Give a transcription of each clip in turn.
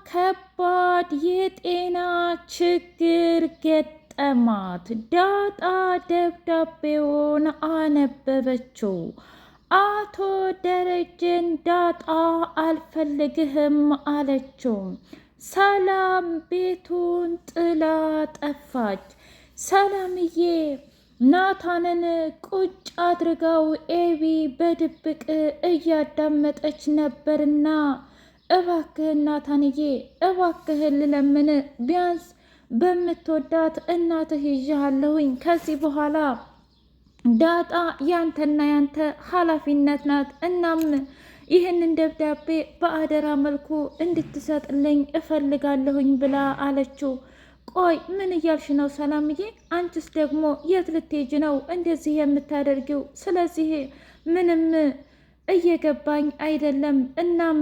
ከባድ የጤና ችግር ገጠማት። ዳጣ ደብዳቤውን አነበበችው። አቶ ደረጀን ዳጣ አልፈልግህም አለችው። ሰላም ቤቱን ጥላ ጠፋች። ሰላምዬ ናታንን ቁጭ አድርገው ኤቢ በድብቅ እያዳመጠች ነበርና እባክህን ናታንዬ እባክህን ልለምን፣ ቢያንስ በምትወዳት እናትህ ይዤሃለሁኝ። ከዚህ በኋላ ዳጣ ያንተና ያንተ ኃላፊነት ናት። እናም ይህንን ደብዳቤ በአደራ መልኩ እንድትሰጥልኝ እፈልጋለሁኝ ብላ አለችው። ቆይ ምን እያልሽ ነው ሰላምዬ? አንቺስ ደግሞ የት ልትሄጂ ነው እንደዚህ የምታደርጊው? ስለዚህ ምንም እየገባኝ አይደለም። እናም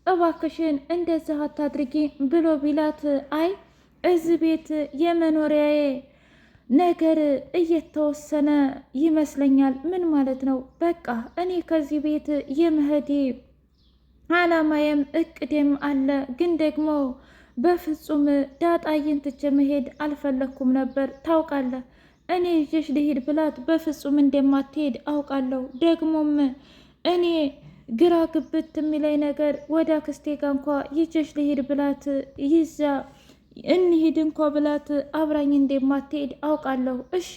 እባክሽን እንደዚህ አታድርጊ ብሎ ቢላት፣ አይ እዚህ ቤት የመኖሪያዬ ነገር እየተወሰነ ይመስለኛል። ምን ማለት ነው? በቃ እኔ ከዚህ ቤት የመሄዴ አላማዬም እቅዴም አለ። ግን ደግሞ በፍጹም ዳጣዬን ትቼ መሄድ አልፈለግኩም ነበር። ታውቃለህ እኔ ይዤሽ ልሂድ ብላት በፍጹም እንደማትሄድ አውቃለሁ። ደግሞም እኔ ግራ ግብት የሚለኝ ነገር ወደ አክስቴ ጋ እንኳ ይዤሽ ልሂድ ብላት ይዛ እንሂድ እንኳ ብላት አብራኝ እንደማትሄድ አውቃለሁ። እሺ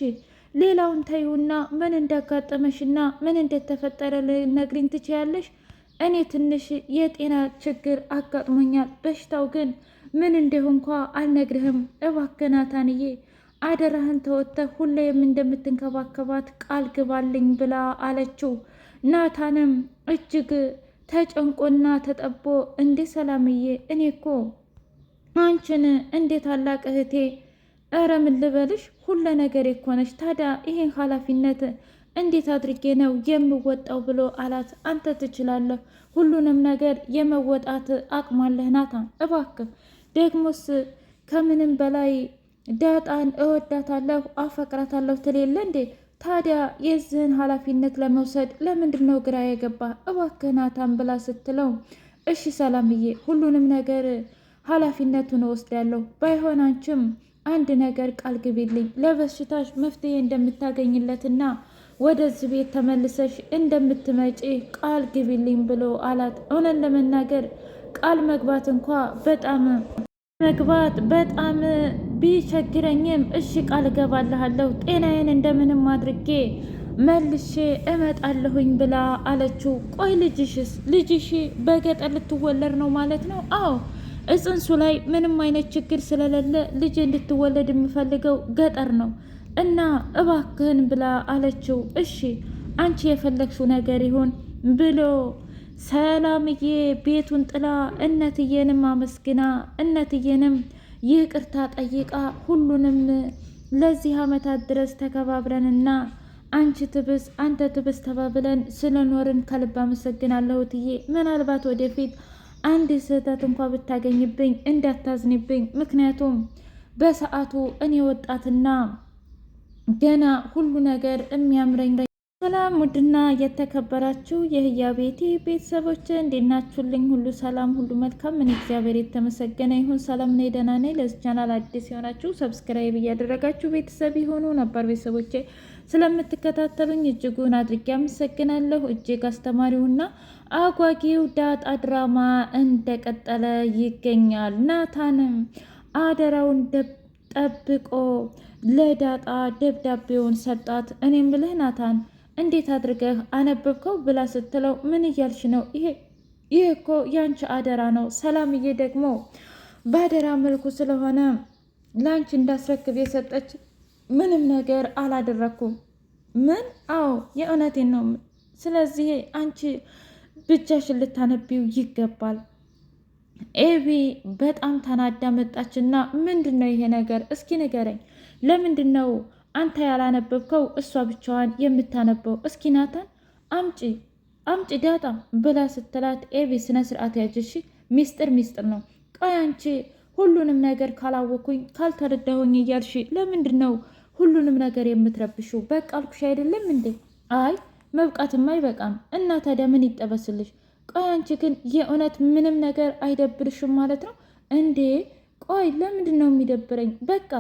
ሌላውን ተይውና ምን እንዳጋጠመሽና ምን እንደተፈጠረ ልነግሪኝ ትችያለሽ? እኔ ትንሽ የጤና ችግር አጋጥሞኛል። በሽታው ግን ምን እንደሆነ እንኳ አልነግርህም። እባክህ ናታንዬ አደራህን ተወጥተህ ሁሌም እንደምትንከባከባት ቃል ግባልኝ ብላ አለችው። ናታንም እጅግ ተጨንቆና ተጠቦ እንዴ ሰላምዬ እኔ እኮ አንቺን እንዴ ታላቅ እህቴ እረ ምን ልበልሽ ሁለ ነገር እኮ ነሽ። ታዲያ ይሄን ኃላፊነት እንዴት አድርጌ ነው የምወጣው ብሎ አላት። አንተ ትችላለህ፣ ሁሉንም ነገር የመወጣት አቅማለህ ናታን። እባክህ ደግሞስ ከምንም በላይ ዳጣን እወዳታለሁ አፈቅራታለሁ ትሌለ እንዴ? ታዲያ የዚህን ኃላፊነት ለመውሰድ ለምንድን ነው ግራ የገባ? እባክህ ናታን ብላ ስትለው እሺ ሰላምዬ ሁሉንም ነገር ኃላፊነቱን እወስዳለሁ። ባይሆን አንቺም አንድ ነገር ቃል ግቢልኝ፣ ለበሽታሽ መፍትሄ እንደምታገኝለትና ወደዚህ ቤት ተመልሰሽ እንደምትመጪ ቃል ግቢልኝ ብሎ አላት። እውነት ለመናገር ቃል በጣም ቢቸግረኝም እሺ ቃል እገባልሃለሁ፣ ጤናዬን እንደምንም አድርጌ መልሼ እመጣለሁኝ ብላ አለችው። ቆይ ልጅሽ በገጠር ልትወለድ ነው ማለት ነው? አዎ እጽንሱ ላይ ምንም አይነት ችግር ስለሌለ ልጅ እንድትወለድ የምፈልገው ገጠር ነው እና እባክህን ብላ አለችው። እሺ አንቺ የፈለግሽው ነገር ይሁን ብሎ ሰላምዬ ቤቱን ጥላ እነትዬንም አመስግና እነትዬንም ይቅርታ ጠይቃ ሁሉንም ለዚህ ዓመታት ድረስ ተከባብረንና አንቺ ትብስ አንተ ትብስ ተባብለን ስለኖርን ከልብ አመሰግናለሁ እትዬ። ምናልባት ወደፊት አንድ ስህተት እንኳ ብታገኝብኝ እንዳታዝንብኝ፣ ምክንያቱም በሰዓቱ እኔ ወጣትና ገና ሁሉ ነገር የሚያምረኝ። ሰላም ውድና የተከበራችሁ የህያ ቤቴ ቤተሰቦች እንዴት ናችሁልኝ? ሁሉ ሰላም፣ ሁሉ መልካም። ምን እግዚአብሔር የተመሰገነ ይሁን። ሰላም ነኝ፣ ደህና ነኝ። ለዚህ ቻናል አዲስ የሆናችሁ ሰብስክራይብ እያደረጋችሁ ቤተሰብ የሆኑ ነባር ቤተሰቦቼ ስለምትከታተሉኝ እጅጉን አድርጌ አመሰግናለሁ። እጅግ አስተማሪውና አጓጊው ዳጣ ድራማ እንደቀጠለ ይገኛል። ናታንም አደራውን ጠብቆ ለዳጣ ደብዳቤውን ሰጣት። እኔም ብልህ ናታን እንዴት አድርገህ አነበብከው ብላ ስትለው ምን እያልሽ ነው? ይህ እኮ ያንቺ አደራ ነው። ሰላምዬ ደግሞ በአደራ መልኩ ስለሆነ ላንቺ እንዳስረክብ የሰጠች ምንም ነገር አላደረኩም። ምን? አዎ የእውነቴን ነው። ስለዚህ አንቺ ብቻሽን ልታነቢው ይገባል። ኤቢ በጣም ተናዳ መጣችና ምንድን ነው ይሄ ነገር? እስኪ ንገረኝ። ለምንድን ነው አንተ ያላነበብከው እሷ ብቻዋን የምታነበው? እስኪ ናታን አምጪ ዳጣ ብላ ስትላት ኤቢ ስነ ስርዓት ያጅሽ፣ ሚስጥር ነው። ቆይ አንቺ ሁሉንም ነገር ካላወኩኝ ካልተረዳሁኝ እያልሽ ለምንድን ነው ሁሉንም ነገር የምትረብሽው? በቃ አልኩሽ አይደለም እንዴ? አይ መብቃትማ አይበቃም። እና ታዲያ ምን ይጠበስልሽ? ቆይ አንቺ ግን የእውነት ምንም ነገር አይደብርሽም ማለት ነው? እንዴ ቆይ ለምንድን ነው የሚደብረኝ? በቃ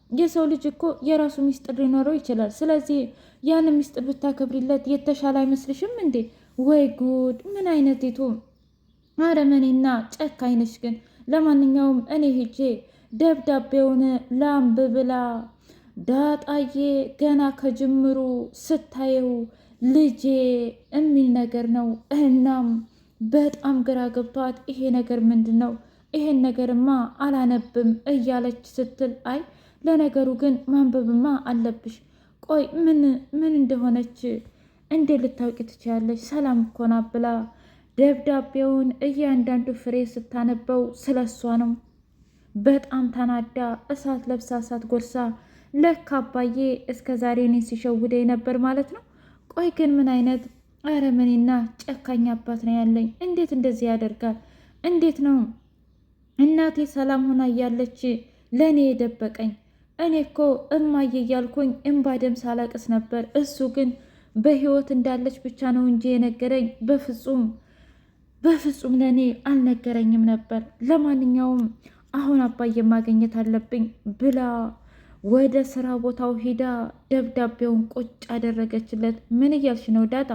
የሰው ልጅ እኮ የራሱ ሚስጥር ሊኖረው ይችላል። ስለዚህ ያን ሚስጥር ብታከብሪለት የተሻለ አይመስልሽም እንዴ? ወይ ጉድ! ምን አይነቲቱ አረመኔና ጨካኝ ነሽ ግን። ለማንኛውም እኔ ሂጄ ደብዳቤውን ላንብብ ብላ ዳጣዬ ገና ከጅምሩ ስታየው ልጄ የሚል ነገር ነው። እናም በጣም ግራ ገብቷት ይሄ ነገር ምንድን ነው? ይሄን ነገርማ አላነብም እያለች ስትል አይ ለነገሩ ግን ማንበብማ አለብሽ። ቆይ ምን እንደሆነች እንዴ ልታውቂ ትችያለሽ? ሰላም እኮ ናት ብላ ደብዳቤውን እያንዳንዱ ፍሬ ስታነበው ስለሷ ነው። በጣም ተናዳ እሳት ለብሳ እሳት ጎርሳ ለካ አባዬ እስከ ዛሬ እኔን ሲሸውደኝ ነበር ማለት ነው። ቆይ ግን ምን አይነት አረመኔና ጨካኝ አባት ነው ያለኝ? እንዴት እንደዚህ ያደርጋል? እንዴት ነው እናቴ ሰላም ሆና እያለች ለእኔ የደበቀኝ? እኔ እኮ እማዬ እያልኩኝ እምባ ደም ሳለቅስ ነበር። እሱ ግን በህይወት እንዳለች ብቻ ነው እንጂ የነገረኝ በፍጹም ለእኔ አልነገረኝም ነበር። ለማንኛውም አሁን አባዬ ማግኘት አለብኝ ብላ ወደ ስራ ቦታው ሂዳ ደብዳቤውን ቁጭ አደረገችለት። ምን እያልሽ ነው ዳጣ?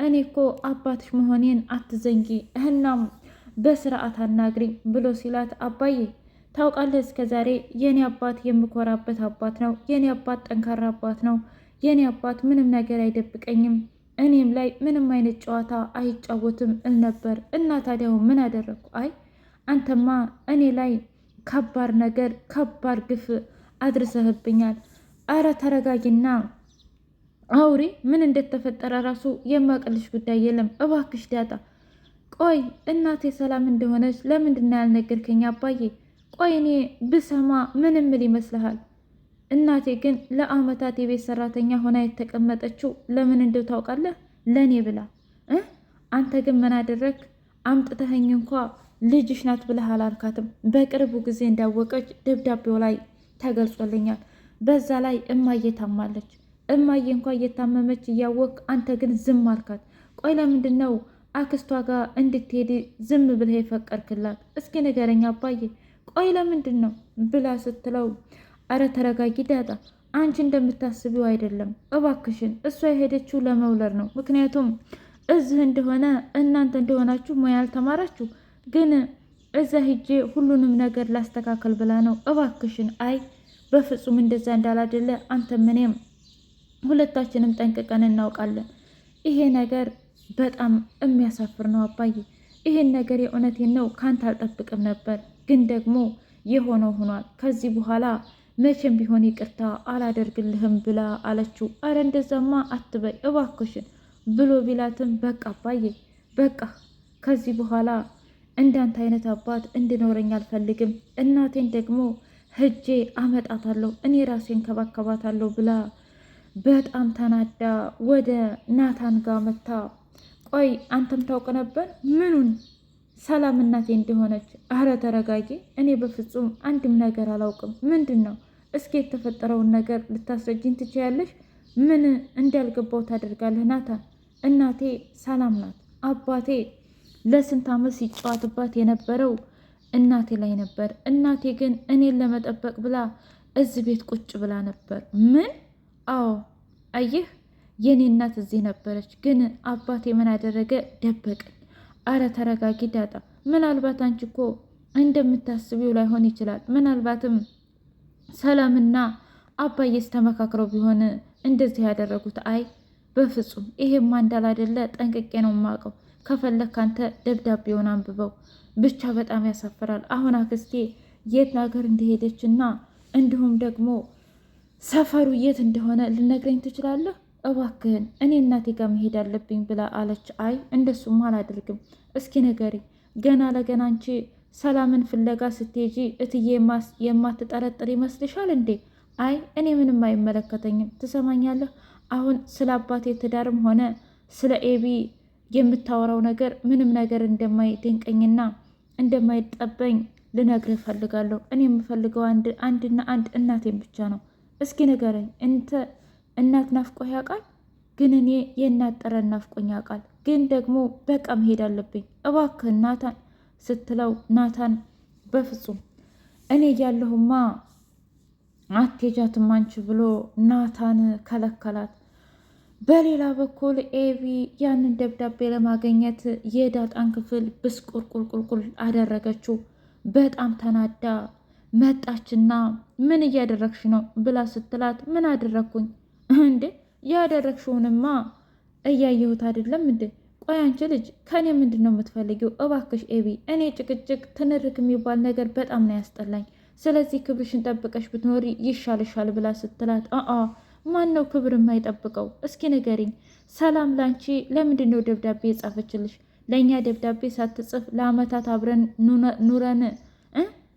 እኔ እኮ አባትሽ መሆኔን አትዘንጊ፣ እናም በስርዓት አናግሪኝ ብሎ ሲላት፣ አባዬ ታውቃለህ፣ እስከ ዛሬ የኔ አባት የምኮራበት አባት ነው። የኔ አባት ጠንካራ አባት ነው። የኔ አባት ምንም ነገር አይደብቀኝም፣ እኔም ላይ ምንም አይነት ጨዋታ አይጫወትም እል ነበር። እና ታዲያው ምን አደረግኩ? አይ አንተማ እኔ ላይ ከባድ ነገር ከባድ ግፍ አድርሰህብኛል። አረ ተረጋጊና አውሪ። ምን እንደተፈጠረ ራሱ የማቅልሽ ጉዳይ የለም። እባክሽ ዳጣ። ቆይ እናቴ ሰላም እንደሆነች ለምንድን ነው ያልነገርከኝ አባዬ? ቆይ እኔ ብሰማ ምን ምል ይመስልሃል? እናቴ ግን ለአመታት የቤት ሰራተኛ ሆና የተቀመጠችው ለምን እንደው ታውቃለህ? ለእኔ ብላ። አንተ ግን ምን አደረግ? አምጥተኸኝ እንኳ ልጅሽ ናት ብለህ አላልካትም። በቅርቡ ጊዜ እንዳወቀች ደብዳቤው ላይ ተገልጾልኛል። በዛ ላይ እማዬ ታማለች። እማዬ እንኳ እየታመመች እያወቅ አንተ ግን ዝም አልካት። ቆይ ለምንድን ነው አክስቷ ጋር እንድትሄድ ዝም ብለህ የፈቀድክላት? እስኪ ንገረኝ አባዬ። ቆይ ለምንድን ነው ብላ ስትለው፣ አረ ተረጋጊ ዳጣ፣ አንቺ እንደምታስቢው አይደለም እባክሽን። እሷ የሄደችው ለመውለድ ነው። ምክንያቱም እዚህ እንደሆነ እናንተ እንደሆናችሁ ሙያ አልተማራችሁ፣ ግን እዛ ሂጄ ሁሉንም ነገር ላስተካከል ብላ ነው። እባክሽን። አይ በፍጹም እንደዛ እንዳላደለ አንተም እኔም ሁለታችንም ጠንቅቀን እናውቃለን። ይሄ ነገር በጣም የሚያሳፍር ነው አባዬ። ይሄን ነገር የእውነቴን ነው ካንተ አልጠብቅም ነበር፣ ግን ደግሞ የሆነው ሆኗል። ከዚህ በኋላ መቼም ቢሆን ይቅርታ አላደርግልህም ብላ አለችው። አረ እንደዛማ አትበይ እባክሽን ብሎ ቢላትም በቃ አባዬ በቃ ከዚህ በኋላ እንዳንተ አይነት አባት እንድኖረኝ አልፈልግም። እናቴን ደግሞ ሂጄ አመጣታለሁ፣ እኔ ራሴ እንከባከባታለሁ ብላ በጣም ተናዳ ወደ ናታን ጋር መታ። ቆይ አንተም ታውቅ ነበር? ምኑን? ሰላም እናቴ እንደሆነች። አረ ተረጋጊ። እኔ በፍጹም አንድም ነገር አላውቅም። ምንድን ነው? እስኪ የተፈጠረውን ነገር ልታስረጅኝ ትችያለሽ? ምን እንዳልገባው ታደርጋለህ ናታን? እናቴ ሰላም ናት። አባቴ ለስንት ዓመት ሲጫወትባት የነበረው እናቴ ላይ ነበር። እናቴ ግን እኔን ለመጠበቅ ብላ እዚህ ቤት ቁጭ ብላ ነበር። ምን? አዎ አየህ፣ የኔ እናት እዚህ ነበረች፣ ግን አባቴ ምን አደረገ? ደበቀኝ። አረ ተረጋጊ ዳጣ። ምናልባት አንቺ እኮ እንደምታስቢው ላይሆን ይችላል። ምናልባትም ሰላምና አባዬስ ተመካክረው ቢሆን እንደዚህ ያደረጉት። አይ በፍጹም ይሄማ እንዳላደለ ጠንቅቄ ነው የማውቀው። ከፈለክ አንተ ደብዳቤውን አንብበው። ብቻ በጣም ያሳፍራል። አሁን አክስቴ የት ሀገር እንደሄደች እና እንዲሁም ደግሞ ሰፈሩ የት እንደሆነ ልነግረኝ ትችላለህ? እባክህን እኔ እናቴ ጋር መሄድ አለብኝ ብላ አለች። አይ እንደሱም አላደርግም። እስኪ ንገሪኝ፣ ገና ለገና አንቺ ሰላምን ፍለጋ ስትሄጂ እትዬ የማትጠረጥር ይመስልሻል እንዴ? አይ እኔ ምንም አይመለከተኝም። ትሰማኛለህ? አሁን ስለ አባቴ ትዳርም ሆነ ስለ ኤቢ የምታወራው ነገር ምንም ነገር እንደማይደንቀኝና እንደማይጠበኝ ልነግርህ እፈልጋለሁ። እኔ የምፈልገው አንድና አንድ እናቴን ብቻ ነው። እስኪ ንገረኝ፣ እንተ እናት ናፍቆ ያውቃል? ግን እኔ የእናት ጠረን ናፍቆኝ ያውቃል። ግን ደግሞ በቃ መሄድ አለብኝ እባክህ ናታን ስትለው፣ ናታን በፍጹም እኔ እያለሁማ አትሄጃትም አንቺ ብሎ ናታን ከለከላት። በሌላ በኩል ኤቢ ያንን ደብዳቤ ለማግኘት የዳጣን ክፍል ብስቁልቁልቁልቁል አደረገችው። በጣም ተናዳ መጣችና ምን እያደረግሽ ነው ብላ ስትላት ምን አደረግኩኝ እንዴ? ያደረግሽውንማ እያየሁት አይደለም እንዴ? ቆይ አንቺ ልጅ ከኔ ምንድን ነው የምትፈልጊው? እባክሽ ኤቢ፣ እኔ ጭቅጭቅ ትንርክ የሚባል ነገር በጣም ነው ያስጠላኝ። ስለዚህ ክብርሽን ጠብቀሽ ብትኖሪ ይሻልሻል ብላ ስትላት ማን ነው ክብር የማይጠብቀው? እስኪ ንገሪኝ። ሰላም ላንቺ ለምንድን ነው ደብዳቤ የጻፈችልሽ? ለእኛ ደብዳቤ ሳትጽፍ ለአመታት አብረን ኑረን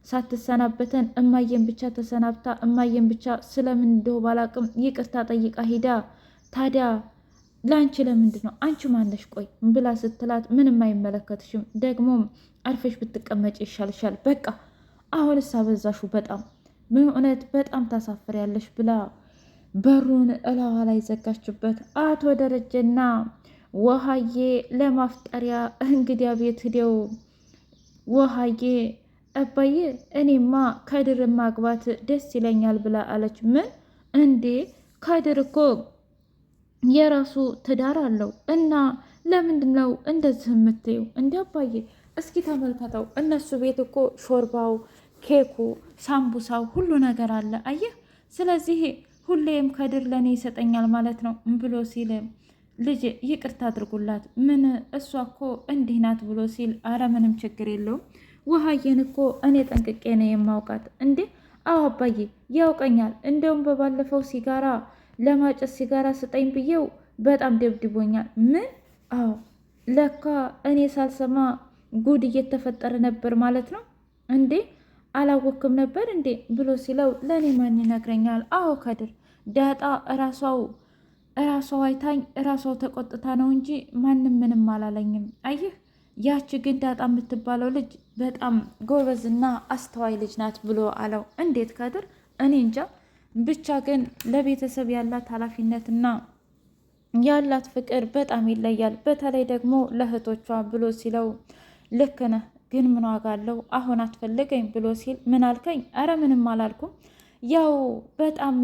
ሳትሰናበተን እማየን ብቻ ተሰናብታ እማየን ብቻ ስለምን እንደው ባላቅም ይቅርታ ጠይቃ ሂዳ ታዲያ ለአንቺ ለምንድን ነው? አንቺ ማነሽ? ቆይ ብላ ስትላት ምንም አይመለከትሽም፣ ደግሞም አርፈሽ ብትቀመጭ ይሻልሻል። በቃ አሁንስ አበዛሹ በጣም እውነት በጣም ታሳፍሪያለሽ ብላ በሩን እላዋ ላይ ዘጋችበት። አቶ ደረጀና ውሃዬ ለማፍጠሪያ እንግዲያ ቤት ሂደው ውሃዬ አባዬ እኔማ ከድር ማግባት ደስ ይለኛል ብላ አለች። ምን እንዴ? ከድር እኮ የራሱ ትዳር አለው እና ለምንድን ነው እንደዚህ የምትይው? እንዲ አባዬ እስኪ ተመልከተው፣ እነሱ ቤት እኮ ሾርባው፣ ኬኩ፣ ሳምቡሳው ሁሉ ነገር አለ አየህ። ስለዚህ ሁሌም ከድር ለእኔ ይሰጠኛል ማለት ነው ብሎ ሲል ልጅ ይቅርታ አድርጉላት፣ ምን እሷ እኮ እንዲህ ናት ብሎ ሲል አረ ምንም ችግር የለውም ውሃዬን እኮ እኔ ጠንቅቄ ነው የማውቃት። እንዴ አዎ አባዬ ያውቀኛል። እንደውም በባለፈው ሲጋራ ለማጨስ ሲጋራ ስጠኝ ብዬው በጣም ደብድቦኛል። ምን? አዎ ለካ እኔ ሳልሰማ ጉድ እየተፈጠረ ነበር ማለት ነው። እንዴ አላወክም ነበር እንዴ ብሎ ሲለው ለእኔ ማን ይነግረኛል? አዎ ከድር ዳጣ እራሷ አይታኝ እራሷ ተቆጥታ ነው እንጂ ማንም ምንም አላለኝም። አየህ ያቺ ግን ዳጣ የምትባለው ልጅ በጣም ጎበዝና አስተዋይ ልጅ ናት ብሎ አለው። እንዴት ከድር? እኔ እንጃ ብቻ ግን ለቤተሰብ ያላት ኃላፊነትና ያላት ፍቅር በጣም ይለያል። በተለይ ደግሞ ለእህቶቿ ብሎ ሲለው ልክ ነህ፣ ግን ምን ዋጋ አለው አሁን አትፈልገኝ ብሎ ሲል ምን አልከኝ? አረ ምንም አላልኩም። ያው በጣም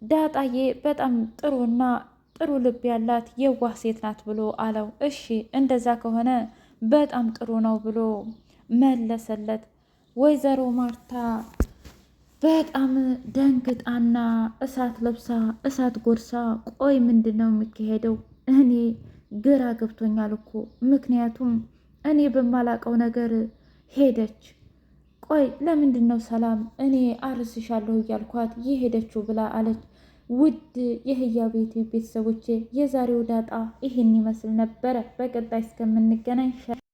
ዳጣዬ በጣም ጥሩና ጥሩ ልብ ያላት የዋህ ሴት ናት ብሎ አለው። እሺ እንደዛ ከሆነ በጣም ጥሩ ነው ብሎ መለሰለት። ወይዘሮ ማርታ በጣም ደንግጣና እሳት ለብሳ እሳት ጎርሳ ቆይ ምንድን ነው የሚካሄደው? እኔ ግራ ገብቶኛል እኮ ምክንያቱም እኔ በማላቀው ነገር ሄደች። ቆይ ለምንድን ነው ሰላም እኔ አርስሻለሁ እያልኳት የሄደችው ብላ አለች። ውድ የህያ ቤት ቤተሰቦቼ የዛሬው ዳጣ ይህን ይመስል ነበረ። በቀጣይ እስከምንገናኝ